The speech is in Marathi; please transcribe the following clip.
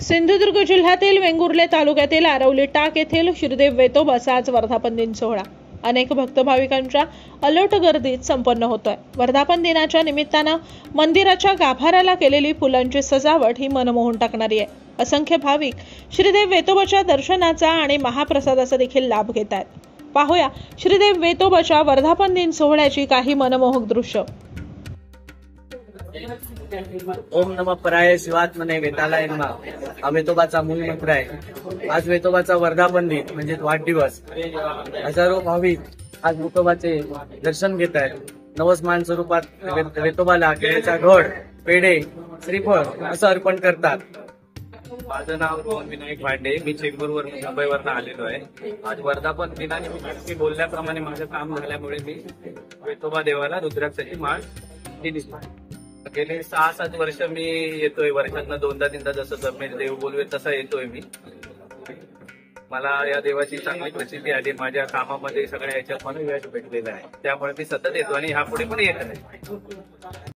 सिंधुदुर्ग जिल्ह्यातील वेंगुर्ले तालुक्यातील आरवली टाक येथील श्रीदेव वेतोबाचा आज वर्धापन दिन सोहळा अनेक भक्त भाविकांच्या अलोट गर्दीत संपन्न होतोय। वर्धापन दिनाच्या निमित्तानं मंदिराच्या गाभाऱ्याला केलेली फुलांची सजावट ही मनमोहून टाकणारी आहे। असंख्य भाविक श्रीदेव वेतोबाच्या दर्शनाचा आणि महाप्रसादाचा देखील लाभ घेत आहेत। पाहूया श्रीदेव वेतोबाच्या वर्धापन दिन सोहळ्याची काही मनमोहक दृश्य। ओम नमः पराय शिवात्मने वेतालाय नमः। वेतोबाचा मूळ मंत्र आहे। आज वेतोबाचा वर्धापन दिन म्हणजे वाढदिवस। हजारो भाविक आज वेतोबाचे दर्शन घेत आहेत। नवस्मान स्वरूपात वेतोबाला केळीचा घड, पेढे, श्रीफळ असं अर्पण करतात। माझं नाव रोहन विनायक भांडे, मी चेंबूरवरून मुंबईवरून आलेलो आहे। आज वर्धापन दिनानिमित्त मी बोलल्याप्रमाणे माझं काम झाल्यामुळे मी वेतोबा देवाला रुद्राक्षाची माळ दिली। गेले 6-7 वर्ष मी येतोय, वर्षातनं 2दा-3दा जसं जमेल देव बोलवेल तसा येतोय मी। मला या देवाची चांगली प्रसिद्धी आली, माझ्या कामामध्ये सगळ्या याच्यात मला यश भेटलेलं आहे, त्यामुळे मी सतत येतो आणि ह्यापुढे पण येत आहे।